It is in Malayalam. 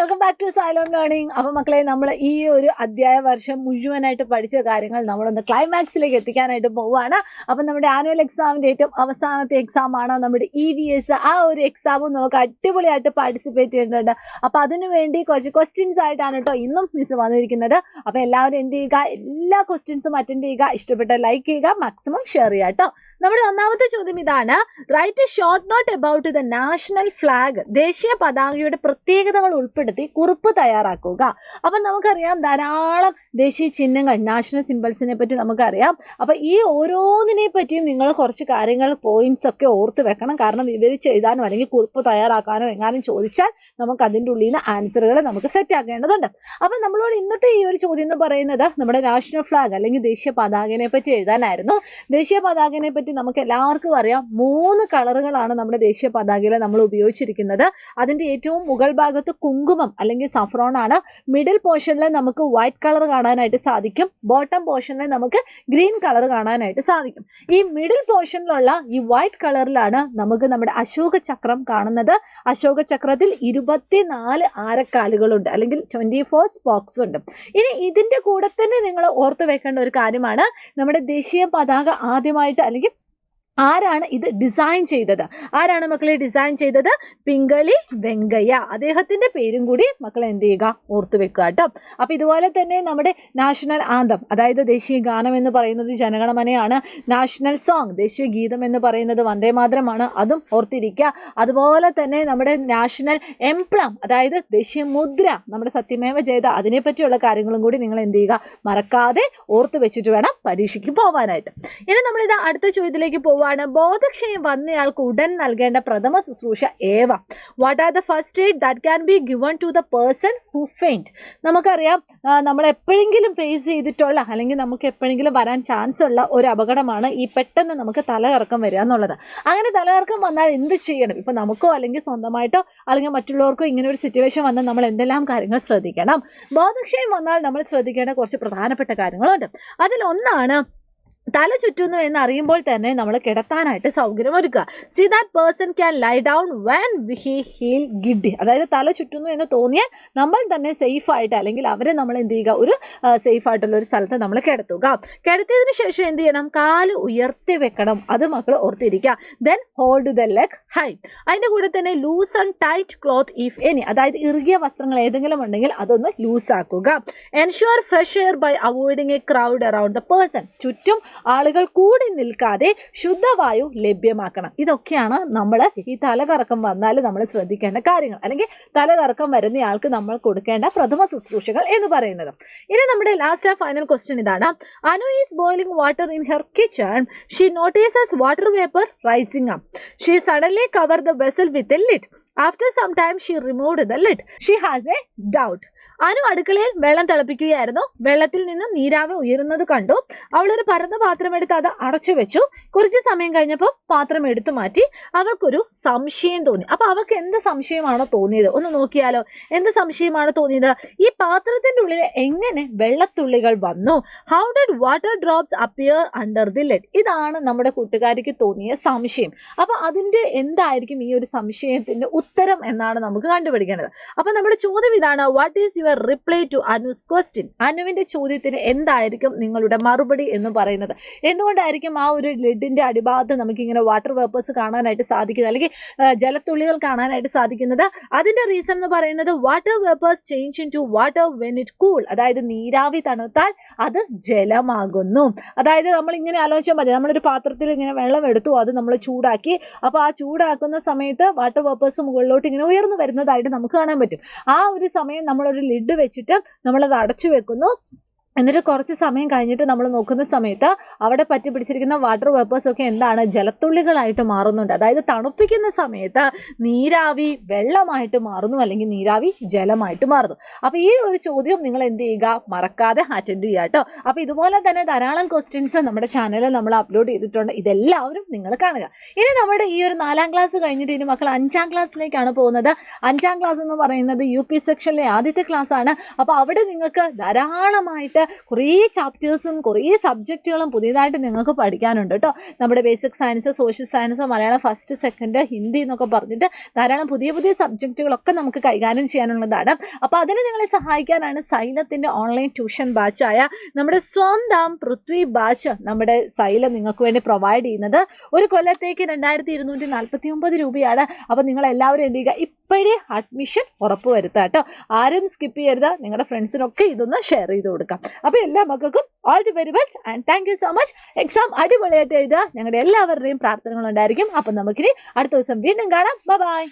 Welcome back to Xylem learning. അപ്പോൾ മക്കളെ, നമ്മൾ ഈ ഒരു അധ്യായ വർഷം മുഴുവനായിട്ട് പഠിച്ച കാര്യങ്ങൾ നമ്മളൊന്ന് ക്ലൈമാക്സിലേക്ക് എത്തിക്കാനായിട്ട് പോവുകയാണ്. അപ്പം നമ്മുടെ ആനുവൽ എക്സാമിൻ്റെ ഏറ്റവും അവസാനത്തെ എക്സാമാണ് നമ്മുടെ EVS. ആ ഒരു എക്സാമും നമുക്ക് അടിപൊളിയായിട്ട് പാർട്ടിസിപ്പേറ്റ് ചെയ്യുന്നുണ്ട്. അപ്പോൾ അതിനുവേണ്ടി കുറച്ച് ക്വസ്റ്റ്യൻസ് ആയിട്ടാണ് കേട്ടോ ഇന്നും മിസ് വന്നിരിക്കുന്നത്. അപ്പോൾ എല്ലാവരും എന്ത് ചെയ്യുക, എല്ലാ ക്വസ്റ്റ്യൻസും അറ്റൻഡ് ചെയ്യുക, ഇഷ്ടപ്പെട്ട ലൈക്ക് ചെയ്യുക, മാക്സിമം ഷെയർ ചെയ്യുക കേട്ടോ. നമ്മുടെ ഒന്നാമത്തെ ചോദ്യം ഇതാണ്: write a short note about the national flag. ദേശീയ പതാകയുടെ പ്രത്യേകതകൾ ഉൾപ്പെടുത്തി കുറിപ്പ് തയ്യാറാക്കുക. അപ്പം നമുക്കറിയാം ധാരാളം ദേശീയ ചിഹ്നങ്ങൾ, നാഷണൽ സിംബൽസിനെ പറ്റി നമുക്കറിയാം. അപ്പം ഈ ഓരോന്നിനെ പറ്റിയും നിങ്ങൾ കുറച്ച് കാര്യങ്ങൾ, പോയിന്റ്സ് ഒക്കെ ഓർത്ത് വെക്കണം. കാരണം വിവരിച്ച് എഴുതാനോ അല്ലെങ്കിൽ കുറിപ്പ് തയ്യാറാക്കാനോ എങ്ങാനും ചോദിച്ചാൽ നമുക്ക് അതിൻ്റെ ഉള്ളിൽ നിന്ന് ആൻസറുകൾ നമുക്ക് സെറ്റ് ആക്കേണ്ടതുണ്ട്. അപ്പം നമ്മളോട് ഇന്നത്തെ ഈ ഒരു ചോദ്യം എന്ന് പറയുന്നത് നമ്മുടെ നാഷണൽ ഫ്ലാഗ് അല്ലെങ്കിൽ ദേശീയ പതാകനെ പറ്റി എഴുതാനായിരുന്നു. ദേശീയ പതാകനെ പറ്റി നമുക്ക് എല്ലാവർക്കും അറിയാം, 3 കളറുകളാണ് നമ്മുടെ ദേശീയ പതാകയിൽ നമ്മൾ ഉപയോഗിച്ചിരിക്കുന്നത്. അതിൻ്റെ ഏറ്റവും മുകൾ ഭാഗത്ത് കുങ്കുമം അല്ലെങ്കിൽ സഫ്രോൺ ആണ്. മിഡിൽ പോർഷനിൽ നമുക്ക് വൈറ്റ് കളർ കാണാനായിട്ട് സാധിക്കും. ബോട്ടം പോർഷനിൽ നമുക്ക് ഗ്രീൻ കളർ കാണാനായിട്ട് സാധിക്കും. ഈ മിഡിൽ പോർഷനിലുള്ള ഈ വൈറ്റ് കളറിലാണ് നമുക്ക് നമ്മുടെ അശോക ചക്രം കാണുന്നത്. അശോക ചക്രത്തിൽ 24 ആരക്കാലുകളുണ്ട് അല്ലെങ്കിൽ 24 സ്പോക്സ് ഉണ്ട്. ഇനി ഇതിൻ്റെ കൂടെ തന്നെ നിങ്ങൾ ഓർത്ത് വെക്കേണ്ട ഒരു കാര്യമാണ്, നമ്മുടെ ദേശീയ പതാക ആദ്യമായിട്ട് അല്ലെങ്കിൽ ആരാണ് ഇത് ഡിസൈൻ ചെയ്തത്? ആരാണ് മക്കളെ ഡിസൈൻ ചെയ്തത്? പിംഗളി വെങ്കയ്യ. അദ്ദേഹത്തിൻ്റെ പേരും കൂടി മക്കളെ എന്ത് ചെയ്യുക, ഓർത്തു വെക്കുക കേട്ടോ. അപ്പം ഇതുപോലെ തന്നെ നമ്മുടെ നാഷണൽ ആന്തം, അതായത് ദേശീയ ഗാനം എന്ന് പറയുന്നത് ജനഗണമനയാണ്. നാഷണൽ സോങ്, ദേശീയ ഗീതം എന്ന് പറയുന്നത് വന്ദേമാതരമാണ്. അതും ഓർത്തിരിക്കുക. അതുപോലെ തന്നെ നമ്മുടെ നാഷണൽ എംപ്ലം, അതായത് ദേശീയ മുദ്ര, നമ്മുടെ സത്യമേവ ജയത, അതിനെപ്പറ്റിയുള്ള കാര്യങ്ങളും കൂടി നിങ്ങൾ എന്ത് ചെയ്യുക, മറക്കാതെ ഓർത്ത് വെച്ചിട്ട് വേണം പരീക്ഷയ്ക്ക് പോകാനായിട്ട്. ഇനി നമ്മളിത് അടുത്ത ചോദ്യത്തിലേക്ക് പോവുക. ബോധക്ഷയം വന്നയാൾക്ക് ഉടൻ നൽകേണ്ട പ്രഥമ ശുശ്രൂഷ ഏവ? What are the first aid that can be given to the person who faint? നമുക്കറിയാം, നമ്മൾ എപ്പോഴെങ്കിലും ഫേസ് ചെയ്തിട്ടുള്ള അല്ലെങ്കിൽ നമുക്ക് എപ്പോഴെങ്കിലും വരാൻ ചാൻസ് ഉള്ള ഒരു അപകടമാണ് ഈ പെട്ടെന്ന് നമുക്ക് തലകറക്കം വരിക എന്നുള്ളത്. അങ്ങനെ തലകറക്കം വന്നാൽ എന്ത് ചെയ്യണം? ഇപ്പം നമുക്കോ അല്ലെങ്കിൽ സ്വന്തമായിട്ടോ അല്ലെങ്കിൽ മറ്റുള്ളവർക്കോ ഇങ്ങനെ ഒരു സിറ്റുവേഷൻ വന്നാൽ നമ്മൾ എന്തെല്ലാം കാര്യങ്ങൾ ശ്രദ്ധിക്കണം? ബോധക്ഷയം വന്നാൽ നമ്മൾ ശ്രദ്ധിക്കേണ്ട കുറച്ച് പ്രധാനപ്പെട്ട കാര്യങ്ങളുണ്ട്. അതിലൊന്നാണ്, തല ചുറ്റുന്നു എന്ന് അറിയുമ്പോൾ തന്നെ നമ്മൾ കിടത്താനായിട്ട് സൗകര്യമൊരുക്കുക. See that person can lie down when he feel giddy. അതായത് തല ചുറ്റുന്നു എന്ന് തോന്നിയാൽ നമ്മൾ തന്നെ സേഫായിട്ട് അല്ലെങ്കിൽ അവരെ നമ്മൾ എന്ത് ചെയ്യുക, ഒരു സേഫായിട്ടുള്ള ഒരു സ്ഥലത്ത് നമ്മൾ കിടത്തുക. കിടത്തിയതിന് ശേഷം എന്ത് ചെയ്യണം? കാല് ഉയർത്തി വെക്കണം. അത് മക്കൾ ഓർത്തിരിക്കുക. Then hold the leg high. അതിൻ്റെ കൂടെ തന്നെ loose and tight cloth if any, അതായത് ഇറുകിയ വസ്ത്രങ്ങൾ ഏതെങ്കിലും ഉണ്ടെങ്കിൽ അതൊന്ന് ലൂസാക്കുക. Ensure fresh air by avoiding a crowd around the person. ചുറ്റും ആളുകൾ കൂടി നിൽക്കാതെ ശുദ്ധവായു ലഭ്യമാക്കണം. ഇതൊക്കെയാണ് നമ്മൾ ഈ തലകറക്കം വന്നാൽ നമ്മൾ ശ്രദ്ധിക്കേണ്ട കാര്യങ്ങൾ, അല്ലെങ്കിൽ തലകറക്കം വരുന്നയാൾക്ക് നമ്മൾ കൊടുക്കേണ്ട പ്രഥമ ശുശ്രൂഷകൾ എന്ന് പറയുന്നത്. ഇനി നമ്മുടെ ലാസ്റ്റ് ആൻഡ് ഫൈനൽ ക്വസ്റ്റ്യൻ ഇതാണ്: Anu is boiling water in her kitchen. She notices water vapour rising up. She suddenly cover the vessel with a lid. After some time she removed the lid. She has a doubt. Anu അടുക്കളയിൽ വെള്ളം തിളപ്പിക്കുകയായിരുന്നു. വെള്ളത്തിൽ നിന്ന് നീരാവി ഉയരുന്നത് കണ്ടു. അവളൊരു പരന്ന പാത്രം എടുത്ത് അത് അടച്ചു വെച്ചു. കുറച്ച് സമയം കഴിഞ്ഞപ്പോൾ പാത്രം എടുത്തു മാറ്റി. അവൾക്കൊരു സംശയം തോന്നി. അപ്പോൾ അവൾക്ക് എന്ത് സംശയമാണോ തോന്നിയത്? ഒന്ന് നോക്കിയാലോ. എന്ത് സംശയമാണ് തോന്നിയത്? ഈ പാത്രത്തിൻ്റെ ഉള്ളിൽ എങ്ങനെ വെള്ളത്തുള്ളികൾ വന്നു? How did water drops appear under the lid? ഇതാണ് നമ്മുടെ കൂട്ടുകാരിക്ക് തോന്നിയ സംശയം. അപ്പോൾ അതിൻ്റെ എന്തായിരിക്കും ഈ ഒരു സംശയത്തിൻ്റെ ഉത്തരം എന്നാണ് നമുക്ക് കണ്ടുപിടിക്കേണ്ടത്. അപ്പോൾ നമ്മുടെ ചോദ്യം ഇതാണ്: what is your reply to Anu's question? അനുവിൻ്റെ ചോദ്യത്തിന് എന്തായിരിക്കും നിങ്ങളുടെ മറുപടി എന്ന് പറയുന്നത്? എന്തുകൊണ്ടായിരിക്കും ആ ഒരു ലിഡിൻ്റെ അടിഭാഗത്ത് നമുക്കിങ്ങനെ വാട്ടർ വേപ്പേഴ്സ് കാണാനായിട്ട് സാധിക്കുന്നത്, അല്ലെങ്കിൽ ജലത്തുള്ളികൾ കാണാനായിട്ട് സാധിക്കുന്നത്? അതിൻ്റെ റീസൺ എന്ന് പറയുന്നത് water vapours change into water when it cool. അതായത് നീരാവി തണുത്താൽ അത് ജലമാകുന്നു. അതായത് നമ്മളിങ്ങനെ ആലോചിച്ചാൽ മതി, നമ്മളൊരു പാത്രത്തിൽ ഇങ്ങനെ വെള്ളം എടുത്തു, അത് നമ്മൾ ചൂടാക്കി. അപ്പോൾ ആ ചൂടാക്കുന്ന സമയത്ത് വാട്ടർ വേപ്പേഴ്സ് മുകളിലോട്ട് ഇങ്ങനെ ഉയർന്നു വരുന്നതായിട്ട് നമുക്ക് കാണാൻ പറ്റും. ആ ഒരു സമയം നമ്മളൊരു ലിഡ് വെച്ചിട്ട് നമ്മളത് അടച്ചു വെക്കുന്നു. എന്നിട്ട് കുറച്ച് സമയം കഴിഞ്ഞിട്ട് നമ്മൾ നോക്കുന്ന സമയത്ത് അവിടെ പറ്റി പിടിച്ചിരിക്കുന്ന വാട്ടർ വേപ്പേഴ്സൊക്കെ എന്താണ്, ജലത്തുള്ളികളായിട്ട് മാറുന്നുണ്ട്. അതായത് തണുപ്പിക്കുന്ന സമയത്ത് നീരാവി വെള്ളമായിട്ട് മാറുന്നു, അല്ലെങ്കിൽ നീരാവി ജലമായിട്ട് മാറുന്നു. അപ്പോൾ ഈ ഒരു ചോദ്യം നിങ്ങൾ എന്ത് ചെയ്യുക, മറക്കാതെ അറ്റൻഡ് ചെയ്യുക കേട്ടോ. അപ്പോൾ ഇതുപോലെ തന്നെ ധാരാളം ക്വസ്റ്റ്യൻസ് നമ്മുടെ ചാനലിൽ നമ്മൾ അപ്ലോഡ് ചെയ്തിട്ടുണ്ട്. ഇതെല്ലാവരും നിങ്ങൾ കാണുക. ഇനി നമ്മുടെ ഈ ഒരു 4ാം ക്ലാസ് കഴിഞ്ഞിട്ട് ഇനി മക്കൾ 5ാം ക്ലാസ്സിലേക്കാണ് പോകുന്നത്. 5ാം ക്ലാസ് എന്ന് പറയുന്നത് UP സെക്ഷനിലെ ആദ്യത്തെ ക്ലാസ് ആണ്. അപ്പോൾ അവിടെ നിങ്ങൾക്ക് ധാരാളമായിട്ട് ആയിട്ട് കുറേ ചാപ്റ്റേഴ്സും കുറേ സബ്ജക്റ്റുകളും പുതിയതായിട്ട് നിങ്ങൾക്ക് പഠിക്കാനുണ്ട് കേട്ടോ. നമ്മുടെ basic science, social science, Malayalam first second, Hindi എന്നൊക്കെ പറഞ്ഞിട്ട് ധാരാളം പുതിയ പുതിയ സബ്ജക്റ്റുകളൊക്കെ നമുക്ക് കൈകാര്യം ചെയ്യാനുള്ളതാണ്. അപ്പോൾ അതിന് നിങ്ങളെ സഹായിക്കാനാണ് സൈലത്തിൻ്റെ ഓൺലൈൻ ട്യൂഷൻ ബാച്ചായ നമ്മുടെ സ്വന്തം പൃഥ്വി ബാച്ച് നമ്മുടെ സൈലം നിങ്ങൾക്ക് വേണ്ടി പ്രൊവൈഡ് ചെയ്യുന്നത്. ഒരു കൊല്ലത്തേക്ക് 2249 രൂപയാണ്. അപ്പോൾ നിങ്ങളെല്ലാവരും എന്ത് ചെയ്യുക, ഇപ്പോഴേ അഡ്മിഷൻ ഉറപ്പുവരുത്തുക കേട്ടോ. ആരും സ്കിപ്പ് ചെയ്യരുത്. നിങ്ങളുടെ ഫ്രണ്ട്സിനൊക്കെ ഇതൊന്ന് ഷെയർ ചെയ്ത് കൊടുക്കാം. അപ്പോൾ എല്ലാ മക്കൾക്കും all the very best and thank you so much. Exam അടിപൊളിയായിട്ട് എഴുതുക. ഞങ്ങളുടെ എല്ലാവരുടെയും പ്രാർത്ഥനകളുണ്ടായിരിക്കും. അപ്പം നമുക്കിനി അടുത്ത ദിവസം വീണ്ടും കാണാം. ബൈ.